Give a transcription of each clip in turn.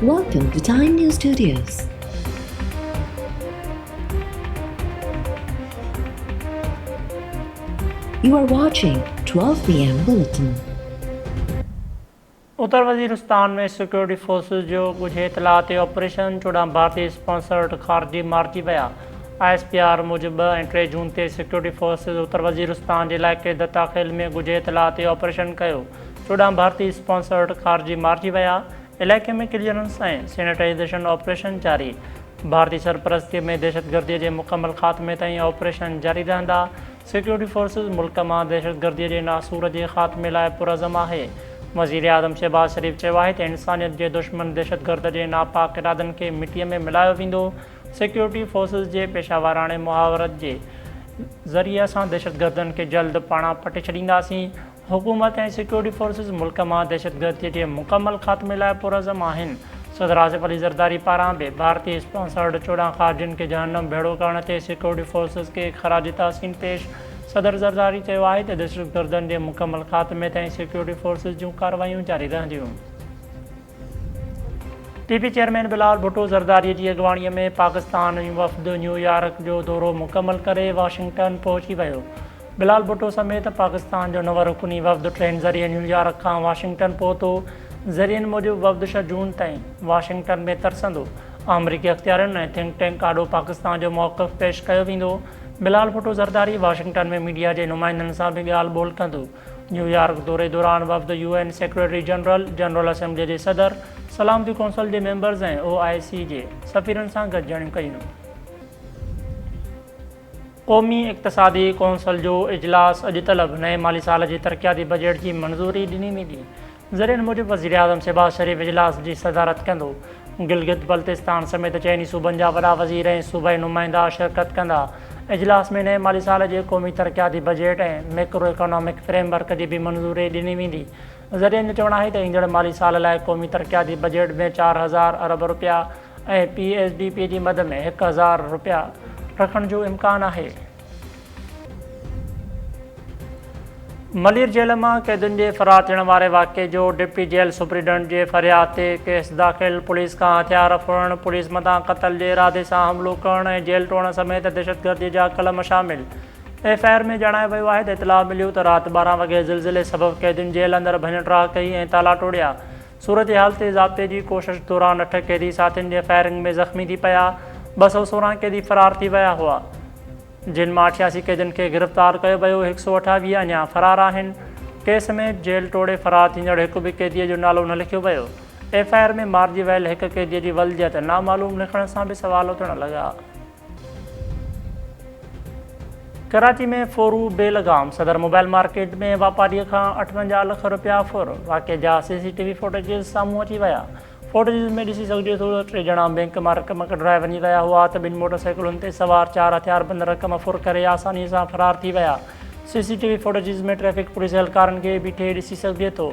Welcome to Time News Studios. You are watching 12 p.m. Bulletin. उत्तर वजीरिस्तान में security forces जो कुछ इतलाती operation 14 भारतीय sponsored खारजी मारिजी विया। ISPR मूजिब 2 ऐं 3 जून ते सिक्योरिटी फोर्सेस उत्तर वजीरिस्तान जे इलाइक़े दत्ताखेल में कुछ इतलाती ऑपरेशन कयो। 14 भारतीय स्पॉन्सर्ड खारजी मारिजी विया। इलाइक़े में क्लियरेंस ऐं सैनिटाइज़ेशन ऑपरेशन जारी। भारतीय सरपरस्ती में दहशतगर्दी जे मुकमल ख़ात्मे ताईं ऑपरेशन जारी रहंदा। सिक्योरिटी फोर्सेस मुल्क मां दहशतगर्दी जे नासूर जे ख़ात्मे लाइ पुरज़म आहे। वज़ीर आज़म शहबाज शरीफ़ चयो आहे त इंसानियत जे दुश्मन दहशतगर्द जे नापाक इरादनि खे मिटीअ में मिलायो वेंदो। सिक्योरिटी फोर्सेस जे पेशावराणे मुहावरत जे ज़रिए असां दहशतगर्दनि खे जल्द पाणा पटे छॾींदासीं। हुकूमत ऐं सिक्योरिटी फोर्सेस मुल्क मां दहशतगर्दी जे मुकमल ख़ात्मे लाइ पुरज़म आहिनि। सदर आसिफ अली ज़रदारी पारां बि भारतीय स्पॉन्सर्ड 14 खारजियुनि खे जहन्नम भेड़ो करण ते सिक्योरिटी फोर्सेस खे ख़राज तहसीन पेश। सदर ज़रदारी चयो आहे त दहशतगर्दनि जे मुकमल ख़ात्मे ताईं सिक्योरिटी फोर्सेस जूं कार्रवाइयूं जारी रहंदियूं। TP चेयरमैन बिलाल भुट्टो ज़रदारीअ जी अॻुवाणीअ में पाकिस्तान वफ़द न्यूयॉर्क जो दौरो मुकमल करे वाशिंगटन पहुची वियो। बिलाल भुट्टो समेत पाकिस्तान जो 9 रुकनी वफ़द ट्रेन ज़रिए न्यूयॉर्क खां वाशिंगटन पहुतो। ज़रियनि मूजिबि वफ़द 6 जून ताईं वाशिंगटन में तरसंदो। अमरीकी अख़्तियारनि ऐं थिंक टैंक आॾो पाकिस्तान जो मौक़िफ़ पेश कयो वेंदो। बिलाल भुट्टो ज़रदारी वाशिंगटन में मीडिया जे नुमाइंदनि सां बि ॻाल्हि ॿोल कंदो। न्यूयॉर्क दौरे दौरान वफ़द UN सेक्रेटरी जनरल असेंबली जे सदर, सलामती कौंसिल जे मेंबर्स ऐं OIC जे सफ़ीरनि सां गॾिजणियूं कयूं। क़ौमी इक़्तिसादी कौंसिल जो इजलास अॼु तलब नए माली साल जी तरक़ियाती बजट जी मंज़ूरी ॾिनी वेंदी। ज़रियनि मूजिबि वज़ीर आज़म शहबाज शरीफ़ इजलास जी सदारत कंदो। गिलगित बल्तिस्तान समेत चइनी सूबनि जा वॾा वज़ीर ऐं सूबाई नुमाइंदा शिरकत कंदा। इजलास में नए माली साल जे क़ौमी तरक़ियाती बजट ऐं मैक्रो इकोनॉमिक फ्रेमवर्क जी बि मंज़ूरी ॾिनी वेंदी। ज़रियनि जो चवणु आहे त ईंदड़ माली साल लाइ क़ौमी तरक़ियाती बजट में 4000 अरब रुपया ऐं PSDP जी मद में 1000 रुपया रखण जो इम्कानु आहे। मलिर जेल मां कैदियुनि जे फ़रार थियण वारे वाक़े जो डिप्टी जेल सुप्रीडेंट जे फ़रियाद ते केस दाख़िल। पुलिस खां हथियार फुरण, पुलिस मथां क़त्ल जे इरादे सां हमिलो करण ऐं जेल टोड़ण समेत दहशतगर्दी जा कलम शामिल। FIR में ॼाणायो वियो आहे त इतलाउ मिलियो त राति 12 वॻे ज़िलज़िले सबबि कैदियुनि जेल अंदरि भञ-ट्राह कई ऐं ताला टोड़िया। सूरत हाल ते ज़ाब्ते जी कोशिश दौरान 8 कैदी साथियुनि जे फायरिंग में ज़ख़्मी थी पिया। 216 कैदी फ़रार थी विया हुआ, जिन मां 88 कैदियुनि खे गिरफ़्तार कयो वियो। 128 अञा फ़रार आहिनि। केस में जेल टोड़े फ़रार थींदड़ हिकु बि कैदीअ जो नालो न लिखियो वियो। FIR में मारिजी वियल हिकु कैदीअ जी वलदियत नामालूम लिखण सां बि सवाल उथण लॻा। कराची में फोरू बेलगाम। सदर मोबाइल मार्केट में वापारीअ खां 58 लख रुपया फुर। वाक़े जा CCTV फुटेजिस साम्हूं अची विया। फुटेजिस में ॾिसी सघिजे थो त 3 ॼणा बैंक मां रक़म कढाए वञी विया हुआ त 2 मोटरसाइकिलुनि ते सवार 4 हथियारबंद रक़म फुर करे आसानीअ सां फ़रार थी विया। CCTV फुटेजिस में ट्रैफ़िक पुलिस एहलकारनि खे बीठे ॾिसी सघिजे थो।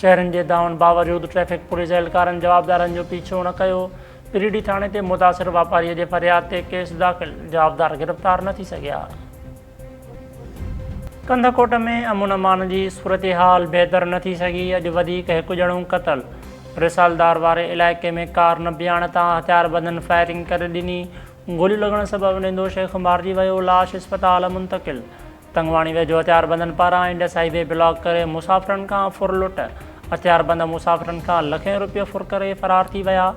शहरनि जे दावनि बावजूदि ट्रैफ़िक पुलिस एहलकारनि जवाबदारनि जो पीछो न कयो। पिरीडी थाणे ते मुतासिर वापारीअ जे फ़रियाद ते केस दाख़िल, जवाबदार गिरफ़्तार न थी सघिया। कंधकोट में अमन अमान जी सूरत हाल बहितर न थी सघी। अॼु वधीक 1 ॼणो क़तल। रिसालदार वारे इलाइक़े में कार न बीहारण तां हथियारबंदनि फायरिंग करे ॾिनी। गोलियूं लॻण सबबि निंदो शेख मारिजी वियो। लाश इस्पताल मुंतक़िल। तंगवाणी वेझो हथियारबंदनि पारां इंडस हाईवे ब्लॉक करे मुसाफ़िरनि खां फुर लुट। हथियारबंद मुसाफ़िरनि खां लखें रुपये फुर करे फ़रार थी विया।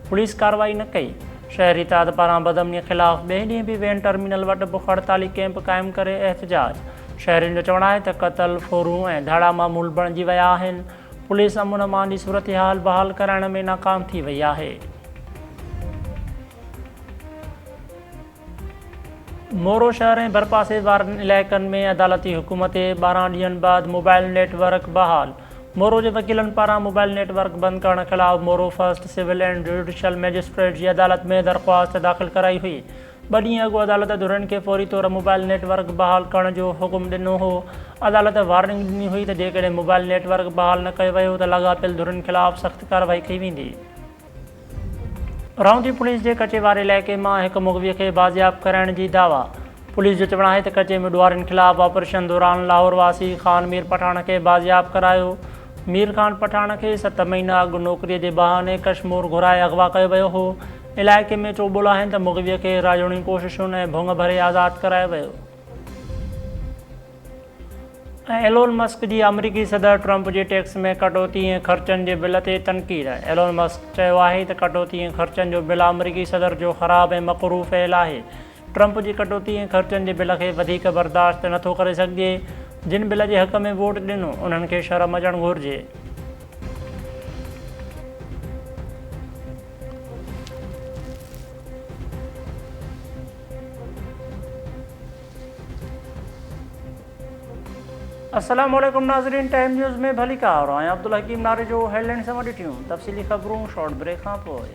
पुलिस कार्रवाई न कई। शहरी ताद पारां बदअमनी ख़िलाफ़ ॿिए ॾींहुं बि वेन टर्मिनल वटि बुख हड़ताली कैंप क़ाइमु करे एहतजाज। शहरियुनि जो चवणु आहे त क़तल, फोरू ऐं धाड़ा मामूल बणिजी विया आहिनि। पुलिस अमन अमान जी सूरत हाल बहाल कराइण में नाकाम थी वई आहे। मोरो शहर ऐं भरपासे वारनि इलाइक़नि में अदालती हुकुम ते 12 ॾींहंनि बाद मोबाइल नेटवर्क बहाल। मोरो जे वकीलनि पारां मोबाइल नेटवर्क बंदि करण ख़िलाफ़ मोरो first civil and judicial magistrate जी अदालत में दरख़्वास्त दाख़िल कराई हुई। 2 ॾींहं अॻु अदालत धुरनि खे फौरी तौर मोबाइल नेटवर्क बहाल करण जो हुकुम ॾिनो हो। अदालत वार्निंग ॾिनी हुई त जेकॾहिं मोबाइल नेटवर्क बहाल न कयो वियो त लाॻापियल धुरनि ख़िलाफ़ सख़्त कार्रवाई कई वेंदी। राउंदी पुलिस जे कचे वारे इलाइक़े मां हिकु मुग़विय खे बाज़ियाब कराइण जी दावा। पुलिस जो चवणु आहे त कचे में ॾुआरनि ख़िलाफ़ ऑपरेशन दौरान लाहौर वासी ख़ान मीर पठान खे बाज़ियाब करायो। मीर खान पठान खे 7 महीना अॻु नौकरीअ जे बहाने कश्मीर घुराए अगवा कयो वियो हो। इलाइक़े में चोॿुल आहिनि त मुग़विय खे राजोणी कोशिशुनि ऐं भुङ भरे आज़ादु करायो वियो। एलोन मस्क जी अमरीकी सदर ट्रंप जे टैक्स में कटौती ऐं ख़र्चनि जे बिल ते तनक़ीद। एलोन मस्क चयो आहे त कटौती ऐं ख़र्चनि जो बिल अमरीकी सदर जो ख़राब ऐं मक़रूफ़ फ़इल आहे। ट्रंप जी कटौती ऐं ख़र्चनि जे बिल खे वधीक बर्दाश्त नथो करे सघिजे। जिन बिल जे हक़ में वोट ॾिनो उन्हनि खे शर्म अचणु घुरिजे। अस्सलाम वालेकुम नाज़रीन, टाइम न्यूज़ में भली कार आहियां अब्दुल हकीम नारे जो हेडलाइन सां वॾी टियूं तफ़सीली ख़बरूं शॉर्ट ब्रेक खां पोइ।